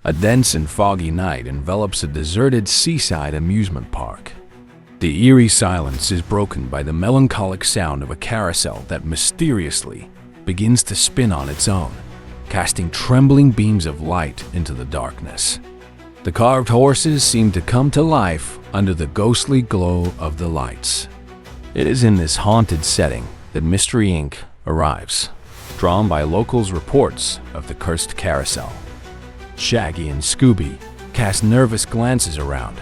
A dense and foggy night envelops a deserted seaside amusement park. The eerie silence is broken by the melancholic sound of a carousel that mysteriously begins to spin on its own, casting trembling beams of light into the darkness. The carved horses seem to come to life under the ghostly glow of the lights. It is in this haunted setting that Mystery Inc. arrives, drawn by locals' reports of the cursed carousel. Shaggy and Scooby cast nervous glances around,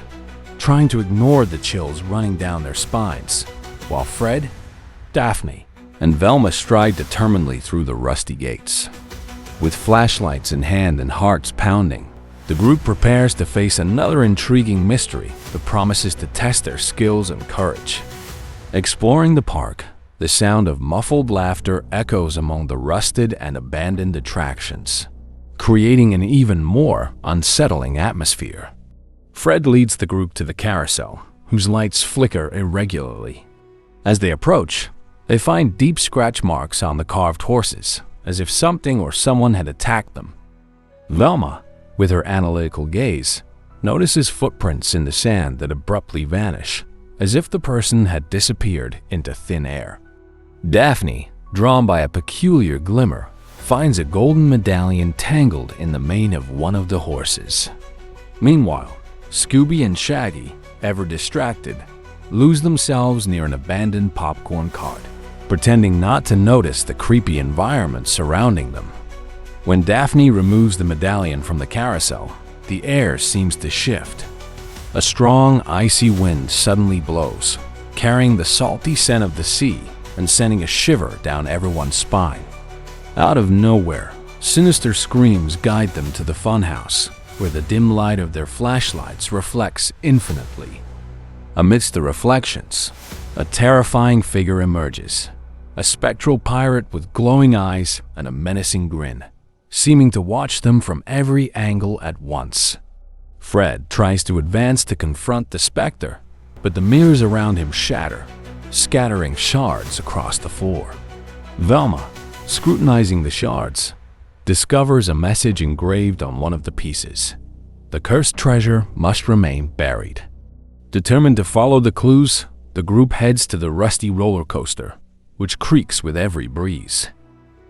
trying to ignore the chills running down their spines, while Fred, Daphne, and Velma stride determinedly through the rusty gates. With flashlights in hand and hearts pounding, the group prepares to face another intriguing mystery that promises to test their skills and courage. Exploring the park, the sound of muffled laughter echoes among the rusted and abandoned attractions, creating an even more unsettling atmosphere. Fred leads the group to the carousel, whose lights flicker irregularly. As they approach, they find deep scratch marks on the carved horses, as if something or someone had attacked them. Velma, with her analytical gaze, notices footprints in the sand that abruptly vanish, as if the person had disappeared into thin air. Daphne, drawn by a peculiar glimmer, finds a golden medallion tangled in the mane of one of the horses. Meanwhile, Scooby and Shaggy, ever distracted, lose themselves near an abandoned popcorn cart, pretending not to notice the creepy environment surrounding them. When Daphne removes the medallion from the carousel, the air seems to shift. A strong, icy wind suddenly blows, carrying the salty scent of the sea and sending a shiver down everyone's spine. Out of nowhere, sinister screams guide them to the funhouse, where the dim light of their flashlights reflects infinitely. Amidst the reflections, a terrifying figure emerges, a spectral pirate with glowing eyes and a menacing grin, seeming to watch them from every angle at once. Fred tries to advance to confront the specter, but the mirrors around him shatter, scattering shards across the floor. Velma, scrutinizing the shards, discovers a message engraved on one of the pieces. The cursed treasure must remain buried. Determined to follow the clues, the group heads to the rusty roller coaster, which creaks with every breeze.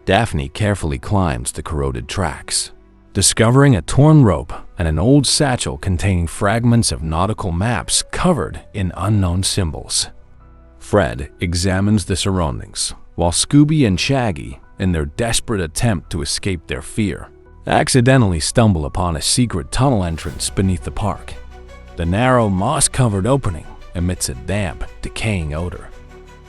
Daphne carefully climbs the corroded tracks, discovering a torn rope and an old satchel containing fragments of nautical maps covered in unknown symbols. Fred examines the surroundings, while Scooby and Shaggy, in their desperate attempt to escape their fear, accidentally stumble upon a secret tunnel entrance beneath the park. The narrow, moss-covered opening emits a damp, decaying odor.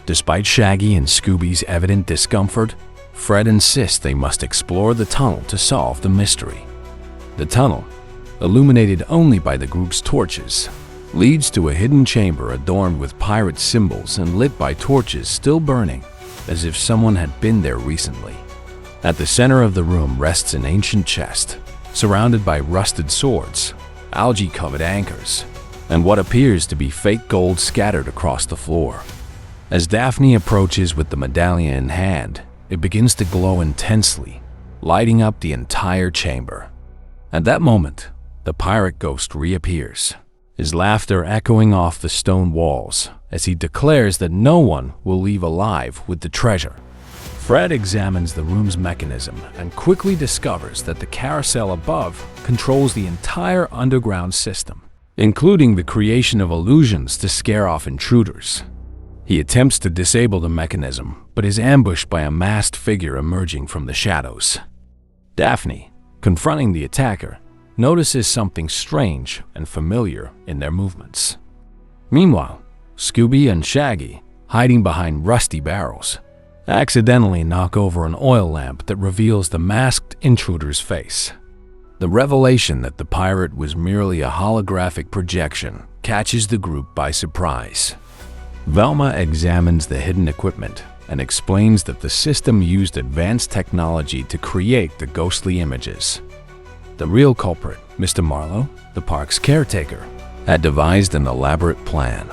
Despite Shaggy and Scooby's evident discomfort, Fred insists they must explore the tunnel to solve the mystery. The tunnel, illuminated only by the group's torches, leads to a hidden chamber adorned with pirate symbols and lit by torches still burning, as if someone had been there recently. At the center of the room rests an ancient chest, surrounded by rusted swords, algae-covered anchors, and what appears to be fake gold scattered across the floor. As Daphne approaches with the medallion in hand, it begins to glow intensely, lighting up the entire chamber. At that moment, the pirate ghost reappears, his laughter echoing off the stone walls as he declares that no one will leave alive with the treasure. Fred examines the room's mechanism and quickly discovers that the carousel above controls the entire underground system, including the creation of illusions to scare off intruders. He attempts to disable the mechanism, but is ambushed by a masked figure emerging from the shadows. Daphne, confronting the attacker, notices something strange and familiar in their movements. Meanwhile, Scooby and Shaggy, hiding behind rusty barrels, accidentally knock over an oil lamp that reveals the masked intruder's face. The revelation that the pirate was merely a holographic projection catches the group by surprise. Velma examines the hidden equipment and explains that the system used advanced technology to create the ghostly images. The real culprit, Mr. Marlowe, the park's caretaker, had devised an elaborate plan.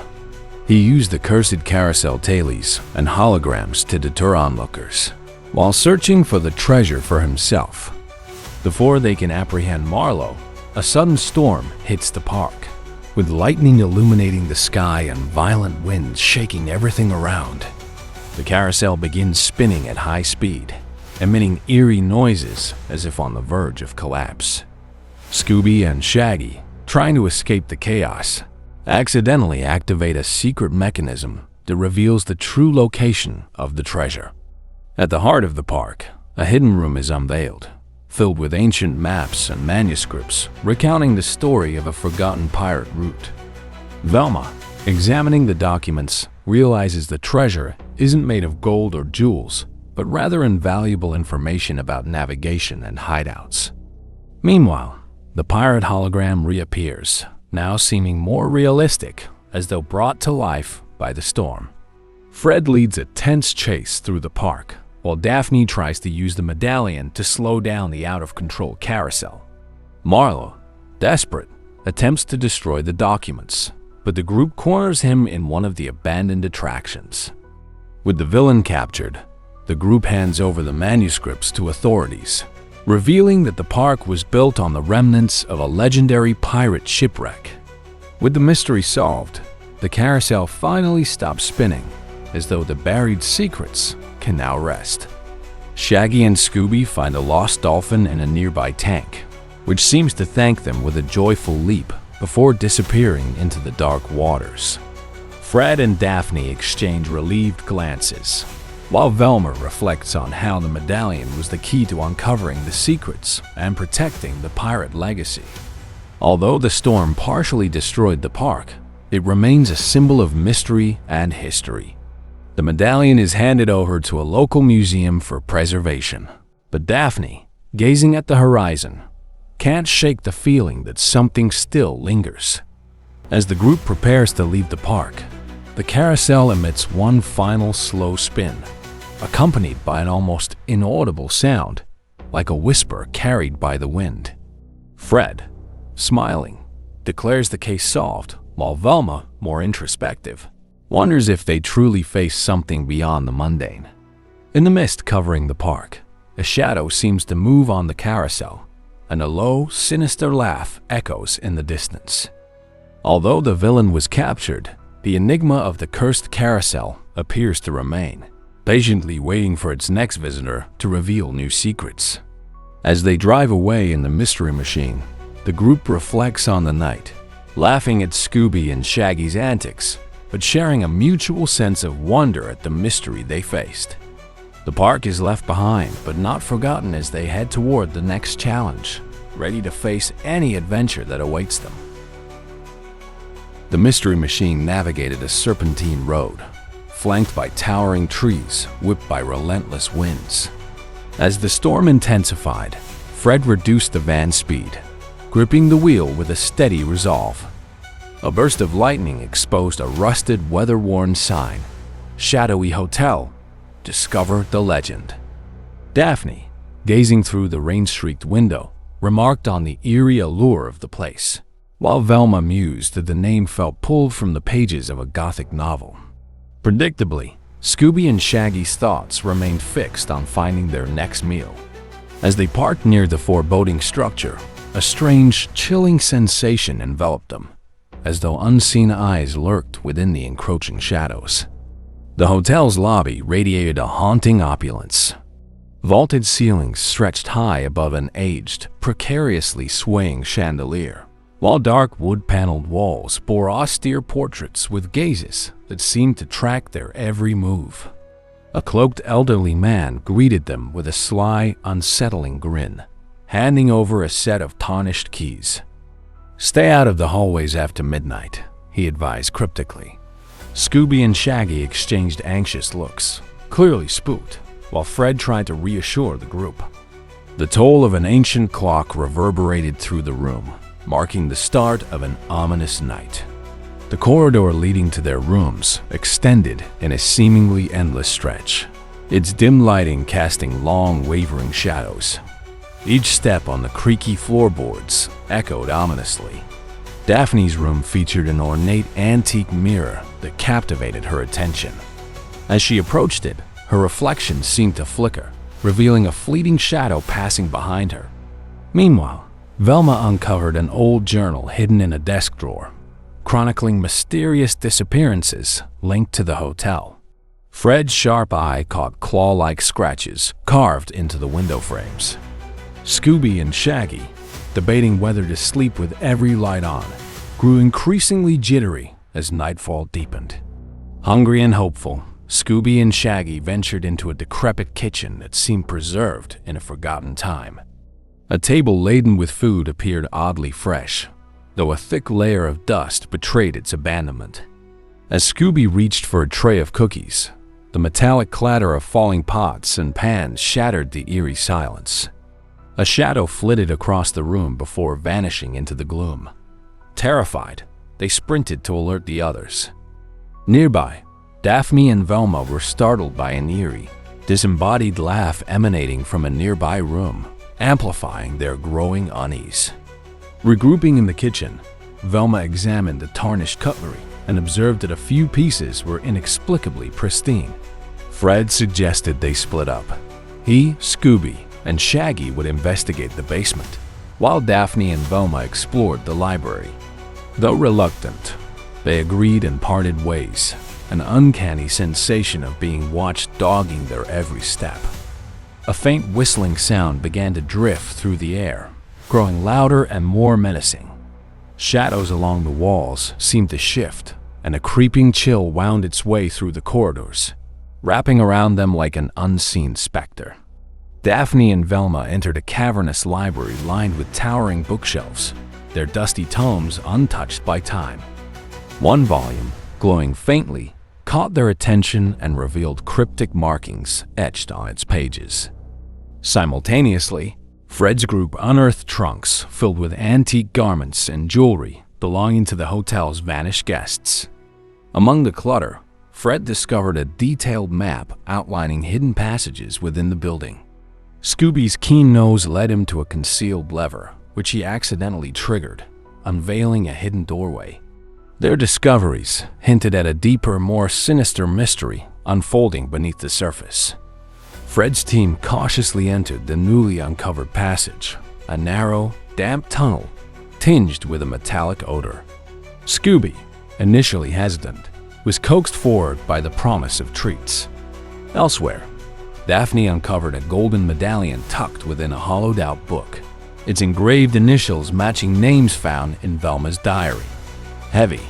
He used the cursed carousel tailies and holograms to deter onlookers, while searching for the treasure for himself. Before they can apprehend Marlowe, a sudden storm hits the park, with lightning illuminating the sky and violent winds shaking everything around. The carousel begins spinning at high speed, emitting eerie noises as if on the verge of collapse. Scooby and Shaggy, trying to escape the chaos, accidentally activate a secret mechanism that reveals the true location of the treasure. At the heart of the park, a hidden room is unveiled, filled with ancient maps and manuscripts recounting the story of a forgotten pirate route. Velma, examining the documents, realizes the treasure isn't made of gold or jewels, but rather invaluable information about navigation and hideouts. Meanwhile, the pirate hologram reappears, now seeming more realistic, as though brought to life by the storm. Fred leads a tense chase through the park, while Daphne tries to use the medallion to slow down the out-of-control carousel. Marlowe, desperate, attempts to destroy the documents, but the group corners him in one of the abandoned attractions. With the villain captured, the group hands over the manuscripts to authorities, revealing that the park was built on the remnants of a legendary pirate shipwreck. With the mystery solved, the carousel finally stops spinning, as though the buried secrets can now rest. Shaggy and Scooby find a lost dolphin in a nearby tank, which seems to thank them with a joyful leap before disappearing into the dark waters. Fred and Daphne exchange relieved glances, while Velma reflects on how the medallion was the key to uncovering the secrets and protecting the pirate legacy. Although the storm partially destroyed the park, it remains a symbol of mystery and history. The medallion is handed over to a local museum for preservation, but Daphne, gazing at the horizon, can't shake the feeling that something still lingers. As the group prepares to leave the park, the carousel emits one final slow spin, accompanied by an almost inaudible sound, like a whisper carried by the wind. Fred, smiling, declares the case solved, while Velma, more introspective, wonders if they truly face something beyond the mundane. In the mist covering the park, a shadow seems to move on the carousel, and a low, sinister laugh echoes in the distance. Although the villain was captured, the enigma of the cursed carousel appears to remain, patiently waiting for its next visitor to reveal new secrets. As they drive away in the mystery machine, the group reflects on the night, laughing at Scooby and Shaggy's antics, but sharing a mutual sense of wonder at the mystery they faced. The park is left behind, but not forgotten as they head toward the next challenge, ready to face any adventure that awaits them. The mystery machine navigated a serpentine road, flanked by towering trees whipped by relentless winds. As the storm intensified, Fred reduced the van's speed, gripping the wheel with a steady resolve. A burst of lightning exposed a rusted, weather-worn sign, "Shadowy Hotel. Discover the legend." Daphne, gazing through the rain-streaked window, remarked on the eerie allure of the place, while Velma mused that the name felt pulled from the pages of a gothic novel. Predictably, Scooby and Shaggy's thoughts remained fixed on finding their next meal. As they parked near the foreboding structure, a strange, chilling sensation enveloped them, as though unseen eyes lurked within the encroaching shadows. The hotel's lobby radiated a haunting opulence. Vaulted ceilings stretched high above an aged, precariously swaying chandelier, while dark wood-paneled walls bore austere portraits with gazes that seemed to track their every move. A cloaked elderly man greeted them with a sly, unsettling grin, handing over a set of tarnished keys. "Stay out of the hallways after midnight," he advised cryptically. Scooby and Shaggy exchanged anxious looks, clearly spooked, while Fred tried to reassure the group. The toll of an ancient clock reverberated through the room, marking the start of an ominous night. The corridor leading to their rooms extended in a seemingly endless stretch, its dim lighting casting long, wavering shadows. Each step on the creaky floorboards echoed ominously. Daphne's room featured an ornate antique mirror that captivated her attention. As she approached it, her reflection seemed to flicker, revealing a fleeting shadow passing behind her. Meanwhile, Velma uncovered an old journal hidden in a desk drawer, chronicling mysterious disappearances linked to the hotel. Fred's sharp eye caught claw-like scratches carved into the window frames. Scooby and Shaggy, debating whether to sleep with every light on, grew increasingly jittery as nightfall deepened. Hungry and hopeful, Scooby and Shaggy ventured into a decrepit kitchen that seemed preserved in a forgotten time. A table laden with food appeared oddly fresh, though a thick layer of dust betrayed its abandonment. As Scooby reached for a tray of cookies, the metallic clatter of falling pots and pans shattered the eerie silence. A shadow flitted across the room before vanishing into the gloom. Terrified, they sprinted to alert the others. Nearby, Daphne and Velma were startled by an eerie, disembodied laugh emanating from a nearby room, amplifying their growing unease. Regrouping in the kitchen, Velma examined the tarnished cutlery and observed that a few pieces were inexplicably pristine. Fred suggested they split up. He, Scooby, and Shaggy would investigate the basement, while Daphne and Velma explored the library. Though reluctant, they agreed and parted ways, an uncanny sensation of being watched dogging their every step. A faint whistling sound began to drift through the air, growing louder and more menacing. Shadows along the walls seemed to shift, and a creeping chill wound its way through the corridors, wrapping around them like an unseen specter. Daphne and Velma entered a cavernous library lined with towering bookshelves, their dusty tomes untouched by time. One volume, glowing faintly, caught their attention and revealed cryptic markings etched on its pages. Simultaneously, Fred's group unearthed trunks filled with antique garments and jewelry belonging to the hotel's vanished guests. Among the clutter, Fred discovered a detailed map outlining hidden passages within the building. Scooby's keen nose led him to a concealed lever, which he accidentally triggered, unveiling a hidden doorway. Their discoveries hinted at a deeper, more sinister mystery unfolding beneath the surface. Fred's team cautiously entered the newly uncovered passage, a narrow, damp tunnel tinged with a metallic odor. Scooby, initially hesitant, was coaxed forward by the promise of treats. Elsewhere, Daphne uncovered a golden medallion tucked within a hollowed-out book, its engraved initials matching names found in Velma's diary. Heavy,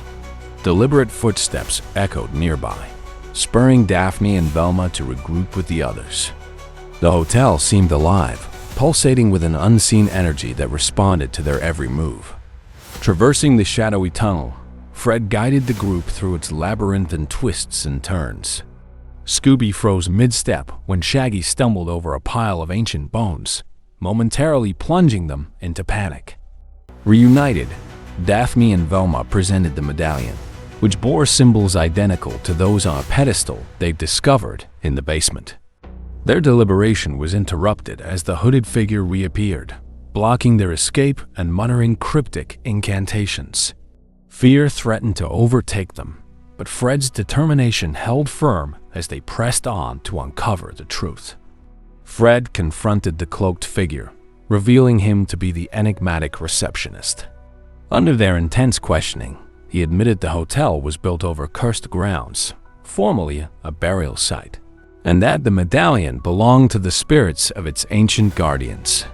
deliberate footsteps echoed nearby, spurring Daphne and Velma to regroup with the others. The hotel seemed alive, pulsating with an unseen energy that responded to their every move. Traversing the shadowy tunnel, Fred guided the group through its labyrinthine twists and turns. Scooby froze mid-step when Shaggy stumbled over a pile of ancient bones, momentarily plunging them into panic. Reunited, Daphne and Velma presented the medallion, which bore symbols identical to those on a pedestal they'd discovered in the basement. Their deliberation was interrupted as the hooded figure reappeared, blocking their escape and muttering cryptic incantations. Fear threatened to overtake them, but Fred's determination held firm as they pressed on to uncover the truth. Fred confronted the cloaked figure, revealing him to be the enigmatic receptionist. Under their intense questioning, he admitted the hotel was built over cursed grounds, formerly a burial site, and that the medallion belonged to the spirits of its ancient guardians.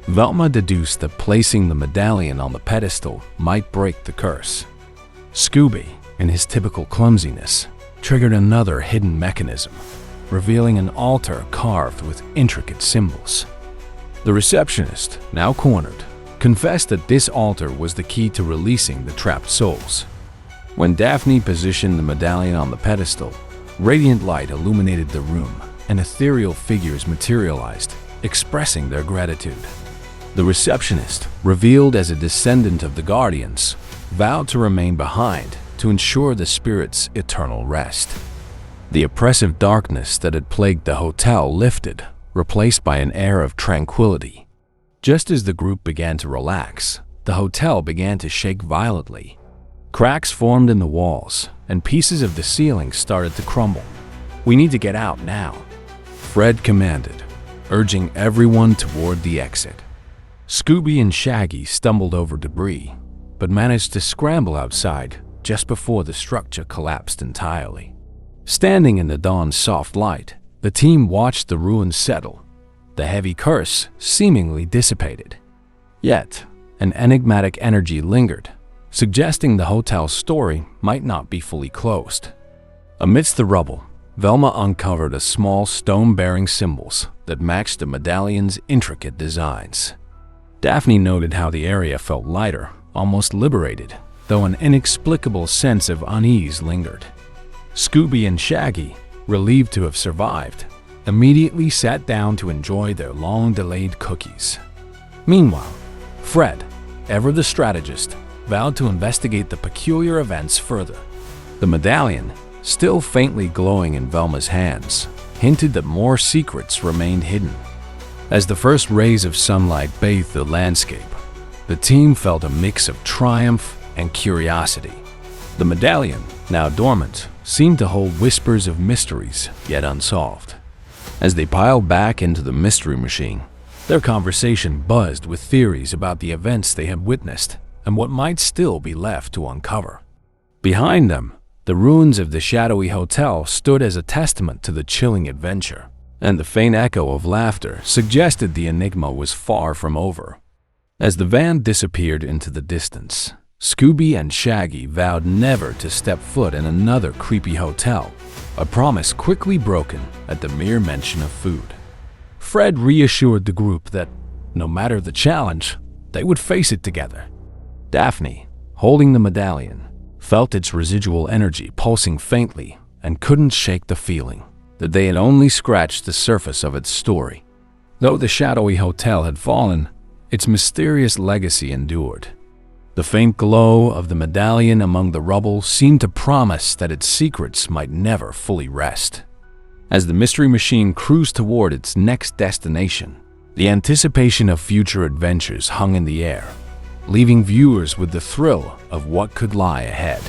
Velma deduced that placing the medallion on the pedestal might break the curse. Scooby, in his typical clumsiness, triggered another hidden mechanism, revealing an altar carved with intricate symbols. The receptionist, now cornered, confessed that this altar was the key to releasing the trapped souls. When Daphne positioned the medallion on the pedestal, radiant light illuminated the room, and ethereal figures materialized, expressing their gratitude. The receptionist, revealed as a descendant of the Guardians, vowed to remain behind to ensure the spirit's eternal rest. The oppressive darkness that had plagued the hotel lifted, replaced by an air of tranquility. Just as the group began to relax, the hotel began to shake violently. Cracks formed in the walls, and pieces of the ceiling started to crumble. "We need to get out now," Fred commanded, urging everyone toward the exit. Scooby and Shaggy stumbled over debris, but managed to scramble outside just before the structure collapsed entirely. Standing in the dawn's soft light, the team watched the ruins settle, the heavy curse seemingly dissipated. Yet, an enigmatic energy lingered, suggesting the hotel's story might not be fully closed. Amidst the rubble, Velma uncovered a small stone-bearing symbols that matched the medallion's intricate designs. Daphne noted how the area felt lighter, almost liberated, though an inexplicable sense of unease lingered. Scooby and Shaggy, relieved to have survived, immediately sat down to enjoy their long-delayed cookies. Meanwhile, Fred, ever the strategist, vowed to investigate the peculiar events further. The medallion, still faintly glowing in Velma's hands, hinted that more secrets remained hidden. As the first rays of sunlight bathed the landscape, the team felt a mix of triumph and curiosity. The medallion, now dormant, seemed to hold whispers of mysteries yet unsolved. As they piled back into the mystery machine, their conversation buzzed with theories about the events they had witnessed and what might still be left to uncover. Behind them, the ruins of the shadowy hotel stood as a testament to the chilling adventure, and the faint echo of laughter suggested the enigma was far from over. As the van disappeared into the distance, Scooby and Shaggy vowed never to step foot in another creepy hotel, a promise quickly broken at the mere mention of food. Fred reassured the group that, no matter the challenge, they would face it together. Daphne, holding the medallion, felt its residual energy pulsing faintly and couldn't shake the feeling that they had only scratched the surface of its story. Though the shadowy hotel had fallen, its mysterious legacy endured. The faint glow of the medallion among the rubble seemed to promise that its secrets might never fully rest. As the mystery machine cruised toward its next destination, the anticipation of future adventures hung in the air, leaving viewers with the thrill of what could lie ahead.